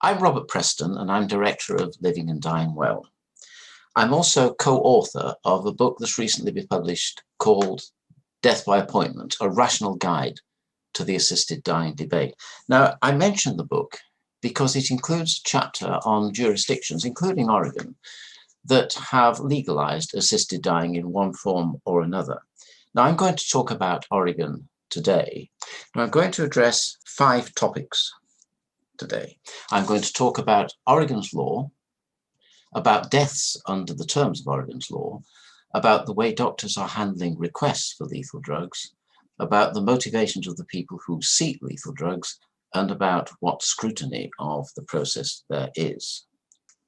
I'm Robert Preston, and I'm director of Living and Dying Well. I'm also co-author of a book that's recently been published called Death by Appointment, A Rational Guide to the Assisted Dying Debate. Now, I mention the book because it includes a chapter on jurisdictions, including Oregon, that have legalized assisted dying in one form or another. Now, I'm going to talk about Oregon today. Now, I'm going to address 5 topics today. I'm going to talk about Oregon's law, about deaths under the terms of Oregon's law, about the way doctors are handling requests for lethal drugs, about the motivations of the people who seek lethal drugs, and about what scrutiny of the process there is.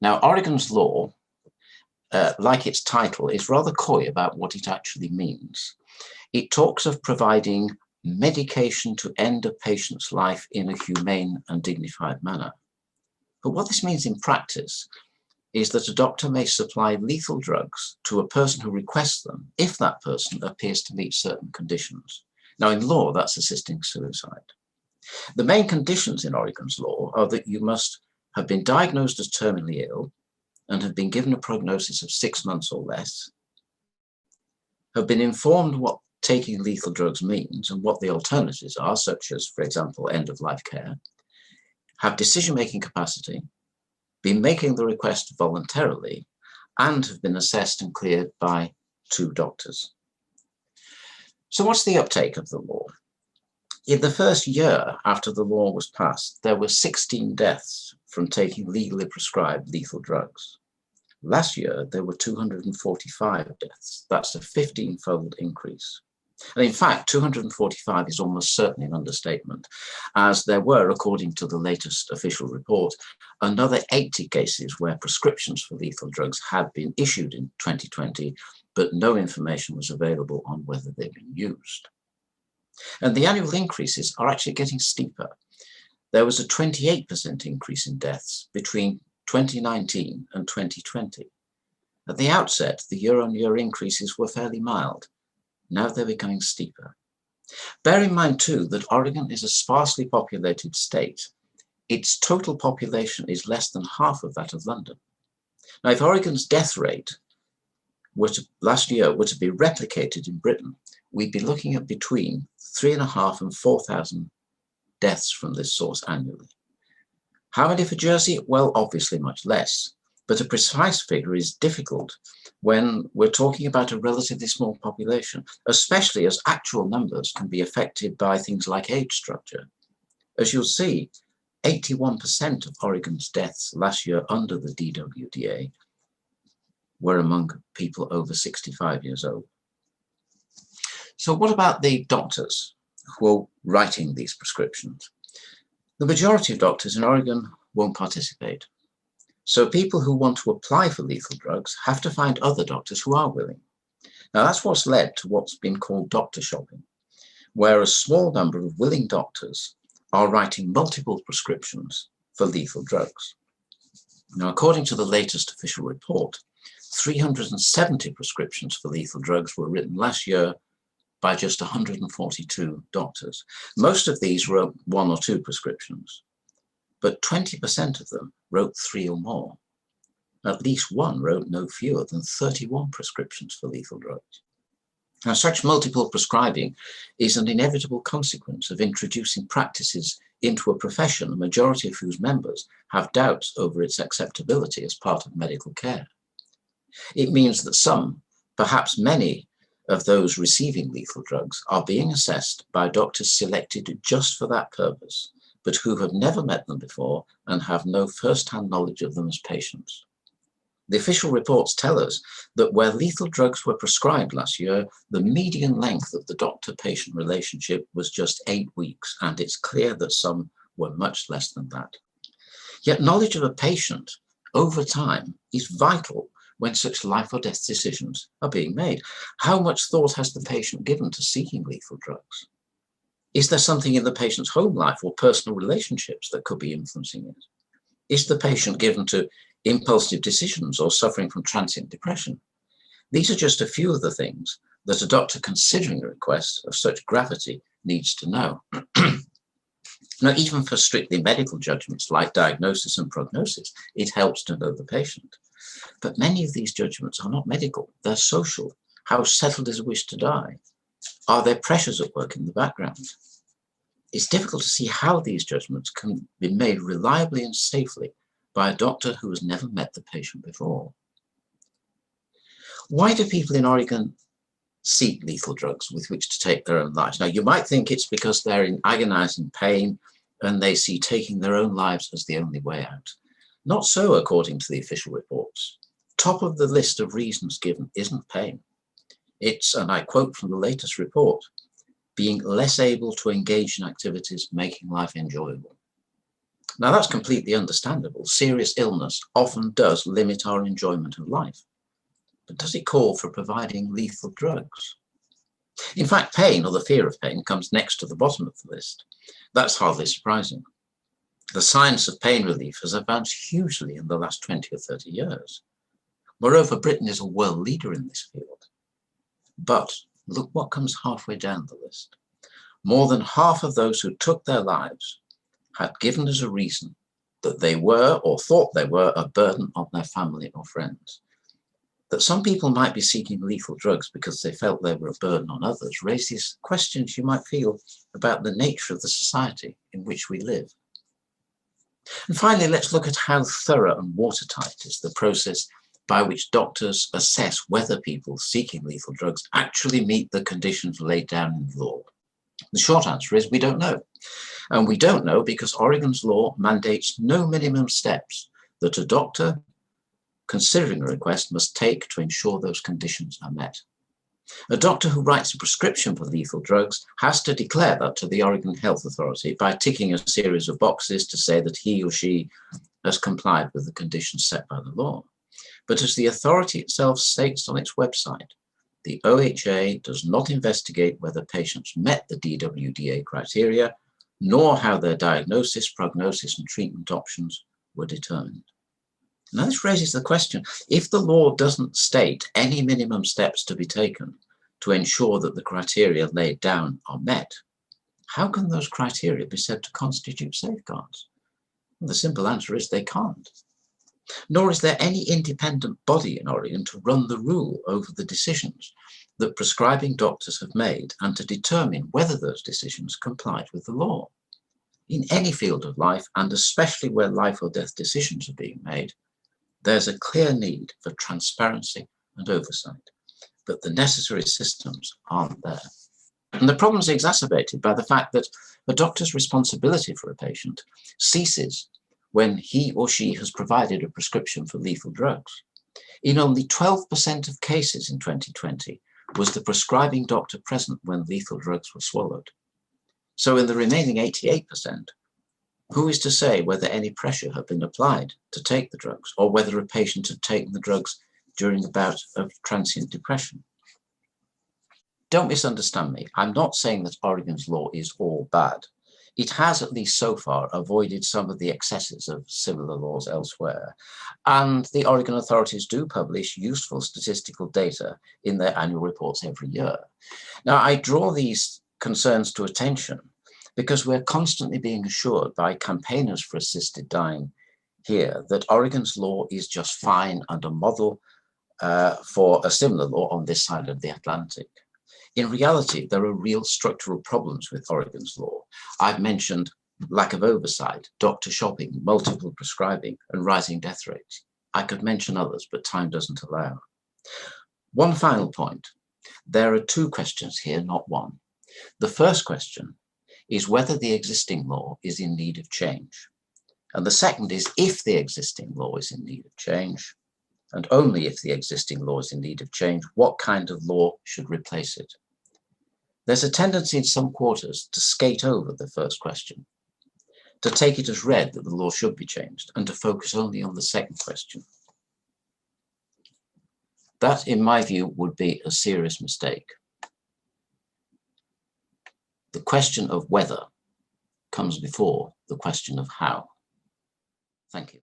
Now, Oregon's law, like its title, is rather coy about what it actually means. It talks of providing medication to end a patient's life in a humane and dignified manner. But what this means in practice is that a doctor may supply lethal drugs to a person who requests them if that person appears to meet certain conditions. Now, in law, that's assisting suicide. The main conditions in Oregon's law are that you must have been diagnosed as terminally ill and have been given a prognosis of 6 months or less, have been informed what taking lethal drugs means and what the alternatives are, such as, for example, end-of-life care, have decision-making capacity, been making the request voluntarily, and have been assessed and cleared by 2 doctors. So what's the uptake of the law? In the first year after the law was passed, there were 16 deaths from taking legally prescribed lethal drugs. Last year, there were 245 deaths. That's a 15-fold increase. And in fact, 245 is almost certainly an understatement, as there were, according to the latest official report, another 80 cases where prescriptions for lethal drugs had been issued in 2020, but no information was available on whether they've been used. And the annual increases are actually getting steeper. There was a 28% increase in deaths between 2019 and 2020. At the outset, the year-on-year increases were fairly mild. Now they're becoming steeper. Bear in mind, too, that Oregon is a sparsely populated state. Its total population is less than half of that of London. Now, if Oregon's death rate last year were to be replicated in Britain, we'd be looking at between 3,500 and 4,000 deaths from this source annually. How many for Jersey? Well, obviously much less. But a precise figure is difficult when we're talking about a relatively small population, especially as actual numbers can be affected by things like age structure. As you'll see, 81% of Oregon's deaths last year under the DWDA were among people over 65 years old. So what about the doctors who are writing these prescriptions? The majority of doctors in Oregon won't participate. So people who want to apply for lethal drugs have to find other doctors who are willing. Now, that's what's led to what's been called doctor shopping, where a small number of willing doctors are writing multiple prescriptions for lethal drugs. Now, according to the latest official report, 370 prescriptions for lethal drugs were written last year by just 142 doctors. Most of these wrote 1 or 2 prescriptions, but 20% of them wrote 3 or more. At least one wrote no fewer than 31 prescriptions for lethal drugs. Now, such multiple prescribing is an inevitable consequence of introducing practices into a profession, the majority of whose members have doubts over its acceptability as part of medical care. It means that some, perhaps many, of those receiving lethal drugs are being assessed by doctors selected just for that purpose, but who have never met them before and have no first-hand knowledge of them as patients. The official reports tell us that where lethal drugs were prescribed last year, the median length of the doctor-patient relationship was just 8 weeks, and it's clear that some were much less than that. Yet knowledge of a patient over time is vital when such life or death decisions are being made. How much thought has the patient given to seeking lethal drugs? Is there something in the patient's home life or personal relationships that could be influencing it? Is the patient given to impulsive decisions or suffering from transient depression? These are just a few of the things that a doctor considering a request of such gravity needs to know. Now, even for strictly medical judgments like diagnosis and prognosis, it helps to know the patient. But many of these judgments are not medical, they're social. How settled is a wish to die? Are there pressures at work in the background? It's difficult to see how these judgments can be made reliably and safely by a doctor who has never met the patient before. Why do people in Oregon seek lethal drugs with which to take their own lives? Now, you might think it's because they're in agonizing pain and they see taking their own lives as the only way out. Not so, according to the official reports. Top of the list of reasons given isn't pain. It's, and I quote from the latest report, being less able to engage in activities making life enjoyable. Now, that's completely understandable. Serious illness often does limit our enjoyment of life. But does it call for providing lethal drugs? In fact, pain, or the fear of pain, comes next to the bottom of the list. That's hardly surprising. The science of pain relief has advanced hugely in the last 20 or 30 years. Moreover, Britain is a world leader in this field. But look what comes halfway down the list. More than half of those who took their lives had given as a reason that they were, or thought they were, a burden on their family or friends. That some people might be seeking lethal drugs because they felt they were a burden on others raises questions you might feel about the nature of the society in which we live. And finally, let's look at how thorough and watertight is the process by which doctors assess whether people seeking lethal drugs actually meet the conditions laid down in the law. The short answer is we don't know. And we don't know because Oregon's law mandates no minimum steps that a doctor considering a request must take to ensure those conditions are met. A doctor who writes a prescription for lethal drugs has to declare that to the Oregon Health Authority by ticking a series of boxes to say that he or she has complied with the conditions set by the law. But as the authority itself states on its website, the OHA does not investigate whether patients met the DWDA criteria, nor how their diagnosis, prognosis, and treatment options were determined. Now, this raises the question, if the law doesn't state any minimum steps to be taken to ensure that the criteria laid down are met, how can those criteria be said to constitute safeguards? Well, the simple answer is they can't. Nor is there any independent body in Oregon to run the rule over the decisions that prescribing doctors have made and to determine whether those decisions complied with the law. In any field of life, and especially where life or death decisions are being made, there's a clear need for transparency and oversight, but the necessary systems aren't there. And the problem is exacerbated by the fact that a doctor's responsibility for a patient ceases when he or she has provided a prescription for lethal drugs. In only 12% of cases in 2020 was the prescribing doctor present when lethal drugs were swallowed. So in the remaining 88%, who is to say whether any pressure had been applied to take the drugs, or whether a patient had taken the drugs during a bout of transient depression? Don't misunderstand me. I'm not saying that Oregon's law is all bad. It has, at least so far, avoided some of the excesses of similar laws elsewhere. And the Oregon authorities do publish useful statistical data in their annual reports every year. Now, I draw these concerns to attention because we're constantly being assured by campaigners for assisted dying here that Oregon's law is just fine and a model for a similar law on this side of the Atlantic. In reality, there are real structural problems with Oregon's law. I've mentioned lack of oversight, doctor shopping, multiple prescribing, and rising death rates. I could mention others, but time doesn't allow. One final point. There are two questions here, not one. The first question is whether the existing law is in need of change. And the second is if the existing law is in need of change, and only if the existing law is in need of change, what kind of law should replace it? There's a tendency in some quarters to skate over the first question, to take it as read that the law should be changed, and to focus only on the second question. That, in my view, would be a serious mistake. The question of whether comes before the question of how. Thank you.